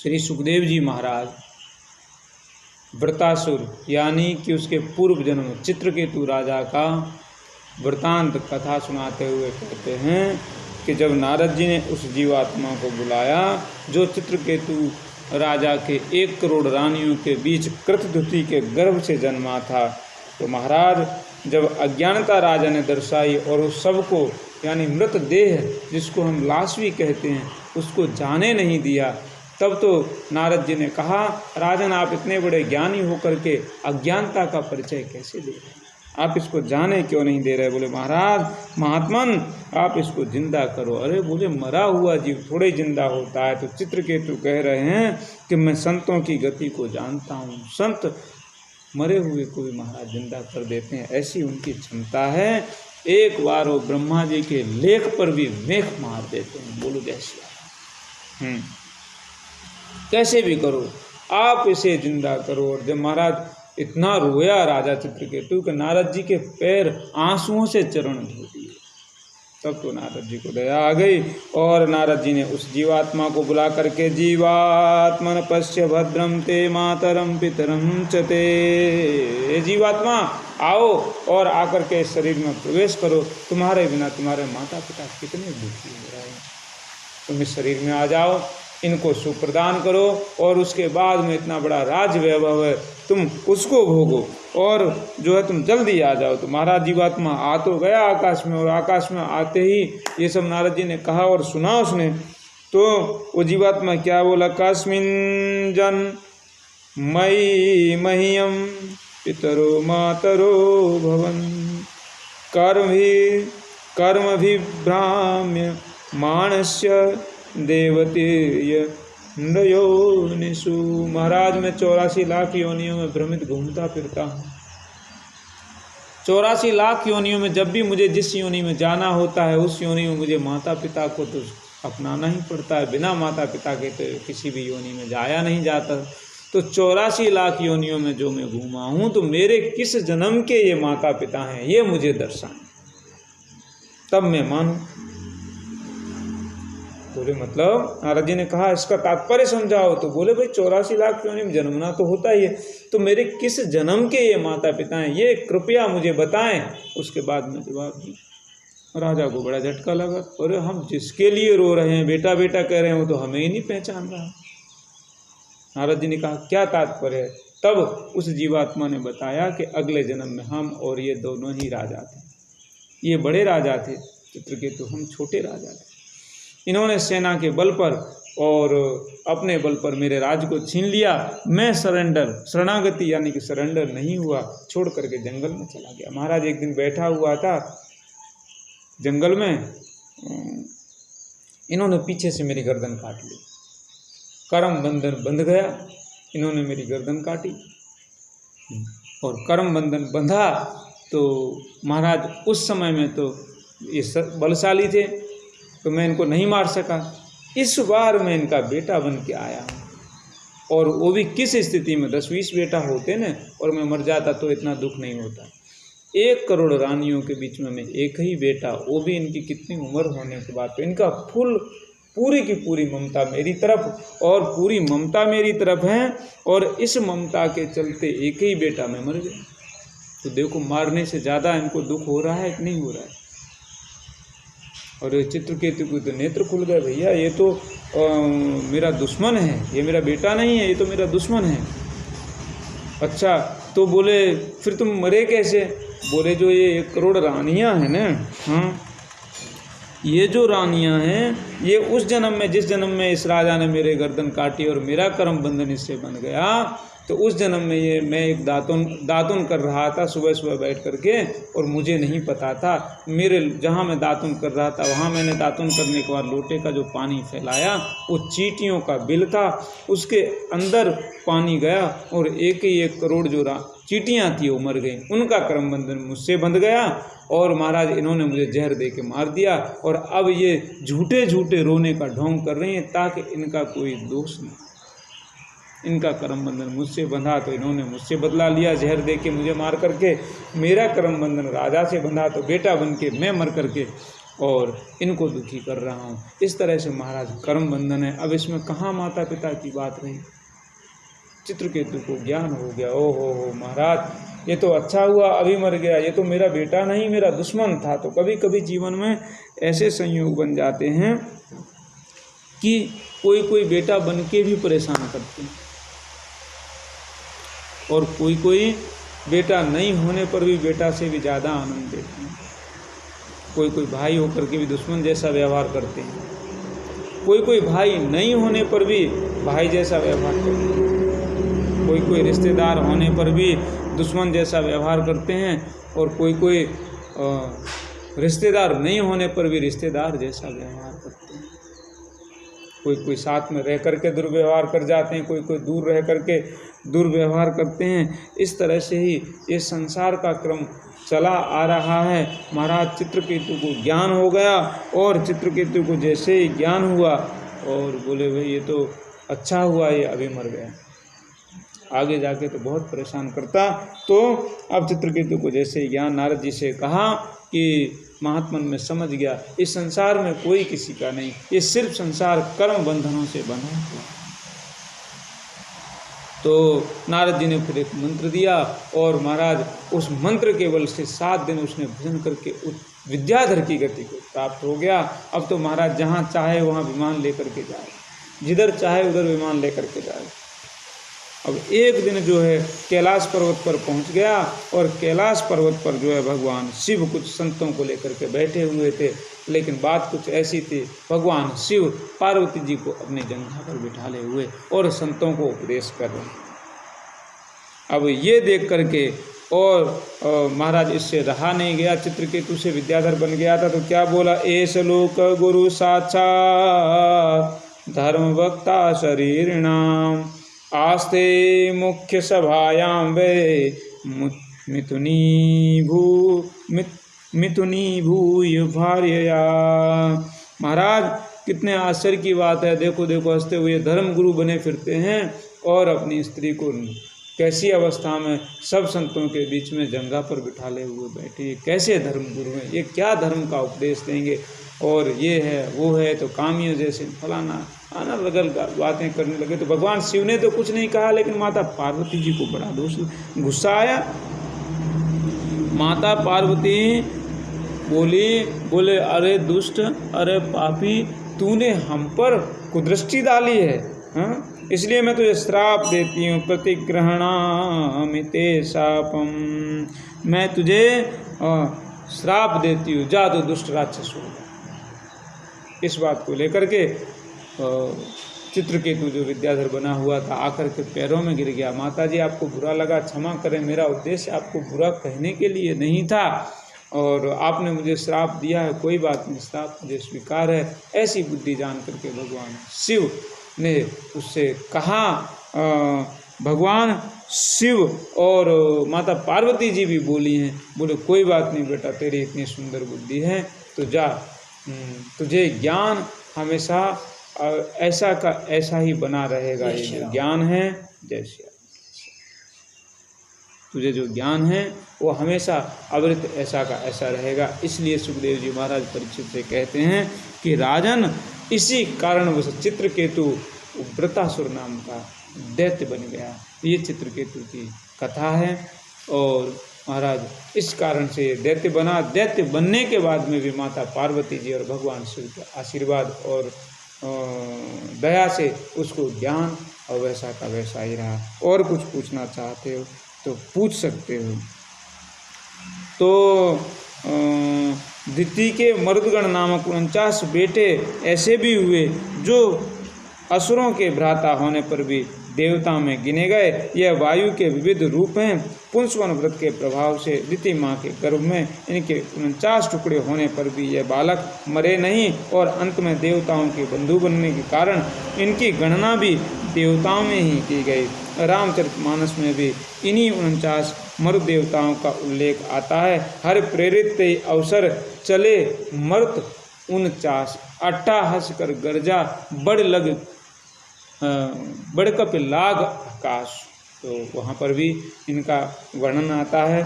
श्री सुखदेव जी महाराज वृतासुर यानी कि उसके पूर्व जन्म चित्रकेतु राजा का वृतांत कथा सुनाते हुए कहते हैं कि जब नारद जी ने उस जीवात्मा को बुलाया जो चित्रकेतु राजा के 1 करोड़ रानियों के बीच कृतध्वति के गर्भ से जन्मा था, तो महाराज जब अज्ञानता राजा ने दर्शाई और उस सबको यानी मृत देह जिसको हम लाश भी कहते हैं उसको जाने नहीं दिया, तब तो नारद जी ने कहा, राजन आप इतने बड़े ज्ञानी होकर के अज्ञानता का परिचय कैसे दे रहे हैं, आप इसको जाने क्यों नहीं दे रहे। बोले महाराज महात्मन आप इसको जिंदा करो। अरे बोले मरा हुआ जीव थोड़े जिंदा होता है। तो चित्रकेतु कह रहे हैं कि मैं संतों की गति को जानता हूँ, संत मरे हुए को भी महाराज जिंदा कर देते हैं, ऐसी उनकी क्षमता है। एक बार वो ब्रह्मा जी के लेख पर भी मेख मार देते हैं। बोलो जैसे कैसे भी करो आप इसे जिंदा करो। और जब महाराज इतना रोया राजा चित्रकेतु कि नारद जी के पैर आंसुओं से चरण धो दिए, तब तो नारद जी को दया आ गई और नारद जी ने उस जीवात्मा को बुला करके, जीवात्मन पश्य भद्रम ते मातरम पितरम चते, जीवात्मा आओ और आकर के शरीर में प्रवेश करो, तुम्हारे बिना तुम्हारे माता पिता कितने दुखी हो रहे हैं, तुम इस शरीर में आ जाओ, इनको सुप्रदान करो और उसके बाद में इतना बड़ा राज वैभव है तुम उसको भोगो और जो है तुम जल्दी आ जाओ। तो महाराज जीवात्मा आ तो गया आकाश में, और आकाश में आते ही ये सब नारद जी ने कहा और सुना उसने। तो वो जीवात्मा क्या बोला, कस्मिन् जन मयि मह्यम पितरो मातरो भवन कर्मभिभ्राम्य मानस्य देवतीय नयोनिषु। महाराज मैं 84 लाख योनियों में भ्रमित घूमता फिरता हूँ। 84 लाख योनियों में जब भी मुझे जिस योनि में जाना होता है उस योनि में मुझे माता पिता को तो अपनाना ही पड़ता है, बिना माता पिता के तो किसी भी योनि में जाया नहीं जाता। तो 84 लाख योनियों में जो मैं घूमा हूँ तो मेरे किस जन्म के ये माता पिता हैं ये मुझे दर्शाएं, तब मैं मानूं। बोले मतलब नारद जी ने कहा इसका तात्पर्य समझाओ। तो बोले भाई 84 लाख योनि में जन्मना तो होता ही है, तो मेरे किस जन्म के ये माता पिता हैं ये कृपया मुझे बताएं। उसके बाद में जवाब दिया। राजा को बड़ा झटका लगा, अरे हम जिसके लिए रो रहे हैं बेटा बेटा कह रहे हो तो हमें ही नहीं पहचान रहा। नारद जी ने कहा क्या तात्पर्य है। तब उस जीवात्मा ने बताया कि अगले जन्म में हम और ये दोनों ही राजा थे, ये बड़े राजा थे चित्रकेतु, हम छोटे राजा थे। इन्होंने सेना के बल पर और अपने बल पर मेरे राज्य को छीन लिया। मैं शरणागति यानी कि सरेंडर नहीं हुआ, छोड़ करके जंगल में चला गया। महाराज एक दिन बैठा हुआ था जंगल में, इन्होंने पीछे से मेरी गर्दन काट ली, कर्म बंधन बंध गया, इन्होंने मेरी गर्दन काटी और कर्म बंधन बंधा। तो महाराज उस समय में तो ये बलशाली थे तो मैं इनको नहीं मार सका। इस बार मैं इनका बेटा बन के आया हूँ, और वो भी किस स्थिति में, 10-20 बेटा होते न और मैं मर जाता तो इतना दुख नहीं होता। 1 करोड़ रानियों के बीच में मैं एक ही बेटा, वो भी इनकी कितनी उम्र होने के बाद, तो इनका पूरी की पूरी ममता मेरी तरफ और पूरी ममता मेरी तरफ है, और इस ममता के चलते एक ही बेटा मैं मर गया। तो देखो मारने से ज़्यादा इनको दुख हो रहा है कि नहीं हो रहा है। और चित्रकेतु को तो नेत्र खुल गए, भैया ये तो मेरा दुश्मन है, ये मेरा बेटा नहीं है, ये तो मेरा दुश्मन है। अच्छा तो बोले फिर तुम मरे कैसे। बोले जो ये 1 करोड़ रानियां हैं ना, हाँ ये जो रानियां हैं ये उस जन्म में, जिस जन्म में इस राजा ने मेरे गर्दन काटी और मेरा कर्म बंधन इससे बन गया, तो उस जन्म में ये मैं एक दातुन कर रहा था सुबह सुबह बैठ करके, और मुझे नहीं पता था मेरे जहाँ मैं दातुन कर रहा था वहाँ मैंने दातुन करने के बाद लोटे का जो पानी फैलाया वो चींटियों का बिल था, उसके अंदर पानी गया और 1 करोड़ जो चींटियाँ थी वो मर गई, उनका कर्म बंधन मुझसे बंध गया। और महाराज इन्होंने मुझे जहर दे के मार दिया, और अब ये झूठे झूठे रोने का ढोंग कर रही हैं ताकि इनका कोई दोष नहीं, इनका कर्म बंधन मुझसे बंधा तो इन्होंने मुझसे बदला लिया, जहर दे के मुझे मार करके। मेरा कर्म बंधन राजा से बंधा तो बेटा बन के मैं मर करके और इनको दुखी कर रहा हूँ। इस तरह से महाराज कर्म बंधन है। अब इसमें कहाँ माता पिता की बात रही। चित्रकेतु को ज्ञान हो गया, ओ हो महाराज ये तो अच्छा हुआ अभी मर गया, ये तो मेरा बेटा नहीं मेरा दुश्मन था। तो कभी कभी जीवन में ऐसे संयोग बन जाते हैं कि कोई कोई बेटा बन के भी परेशान करते हैं, और कोई कोई बेटा नहीं होने पर भी बेटा से भी ज़्यादा आनंद देते हैं। कोई कोई भाई होकर के भी दुश्मन जैसा व्यवहार करते हैं, कोई कोई भाई नहीं होने पर भी भाई जैसा व्यवहार करते हैं, कोई कोई रिश्तेदार होने पर भी दुश्मन जैसा व्यवहार करते हैं, और कोई कोई रिश्तेदार नहीं होने पर भी रिश्तेदार जैसा व्यवहार करते हैं। कोई कोई साथ में रह करके दुर्व्यवहार कर जाते हैं, कोई कोई दूर रह करके दुर्व्यवहार करते हैं। इस तरह से ही ये संसार का क्रम चला आ रहा है। महाराज चित्रकेतु को ज्ञान हो गया, और चित्रकेतु को जैसे ही ज्ञान हुआ और बोले भाई ये तो अच्छा हुआ ये अभी मर गया, आगे जाके तो बहुत परेशान करता। तो अब चित्रकेतु को जैसे ज्ञान नारद जी से कहा कि महात्मन में समझ गया इस संसार में कोई किसी का नहीं, ये सिर्फ संसार कर्म बंधनों से बना हुआ। तो नारद जी ने फिर एक मंत्र दिया, और महाराज उस मंत्र के बल से 7 दिन उसने भजन करके विद्याधर की गति को प्राप्त हो गया। अब तो महाराज जहाँ चाहे वहाँ विमान लेकर के जाए, जिधर चाहे उधर विमान लेकर के जाए। अब एक दिन जो है कैलाश पर्वत पर पहुंच गया, और कैलाश पर्वत पर जो है भगवान शिव कुछ संतों को लेकर के बैठे हुए थे। लेकिन बात कुछ ऐसी थी, भगवान शिव पार्वती जी को अपने जंघा पर बिठाले हुए और संतों को उपदेश कर रहे हैं। अब ये देख करके और महाराज इससे रहा नहीं गया, चित्रकेतु से विद्याधर बन गया था। तो क्या बोला, एस लोक गुरु साक्षात धर्म वक्ता शरीरिणाम आस्ते मुख्य सभायां वे मिथुनी भूय भार्यया। महाराज कितने आश्चर्य की बात है, देखो देखो हंसते हुए धर्म गुरु बने फिरते हैं, और अपनी स्त्री को कैसी अवस्था में सब संतों के बीच में जंघा पर बिठाले हुए बैठे। कैसे धर्म गुरु हैं, ये क्या धर्म का उपदेश देंगे, और ये है वो है तो कामियों जैसे फलाना आना लगल बातें करने लगे। तो भगवान शिव ने तो कुछ नहीं कहा, लेकिन माता पार्वती जी को बड़ा गुस्सा आया। माता पार्वती बोले अरे दुष्ट, अरे पापी, तूने हम पर कुदृष्टि डाली है, हाँ? इसलिए मैं तुझे श्राप देती हूँ। प्रतिग्रहणामिते शापम, मैं तुझे श्राप देती हूँ, जा तो दुष्ट राक्षस हो। इस बात को लेकर के चित्रकेतु जो विद्याधर बना हुआ था आकर के पैरों में गिर गया। माता जी आपको बुरा लगा, क्षमा करें, मेरा उद्देश्य आपको बुरा कहने के लिए नहीं था, और आपने मुझे श्राप दिया है, कोई बात नहीं, श्राप मुझे स्वीकार है। ऐसी बुद्धि जान करके भगवान शिव ने उससे कहा। भगवान शिव और माता पार्वती जी भी बोली हैं, बोले कोई बात नहीं बेटा, तेरी इतनी सुंदर बुद्धि है तो जा, तुझे ज्ञान हमेशा ऐसा का ऐसा ही बना रहेगा। ये जो ज्ञान है जैसे तुझे जो ज्ञान है वो हमेशा अवृत ऐसा का ऐसा रहेगा। इसलिए सुखदेव जी महाराज परीक्षित से कहते हैं कि राजन, इसी कारण वो चित्रकेतु वृतासुर नाम का दैत्य बन गया। ये चित्रकेतु की कथा है, और महाराज इस कारण से दैत्य बना। दैत्य बनने के बाद में भी माता पार्वती जी और भगवान शिव के आशीर्वाद और दया से उसको ज्ञान और वैसा का वैसा ही रहा। और कुछ पूछना चाहते हो तो पूछ सकते हो। तो दिति के मरुदगण नामक 49 बेटे ऐसे भी हुए जो असुरों के भ्राता होने पर भी देवता में गिने गए। यह वायु के विविध रूप हैं। पुंसवन व्रत के प्रभाव से दिति माँ के गर्भ में इनके 49 टुकड़े होने पर भी यह बालक मरे नहीं, और अंत में देवताओं के बंधु बनने के कारण इनकी गणना भी देवताओं में ही की गई। रामचरितमानस में भी इन्हीं 49 मर्द देवताओं का उल्लेख आता है। हर प्रेरित अवसर चले मर्त 49, अट्ठा हंस कर गर्जा बड़ कप लाग आकाश। तो वहाँ पर भी इनका वर्णन आता है।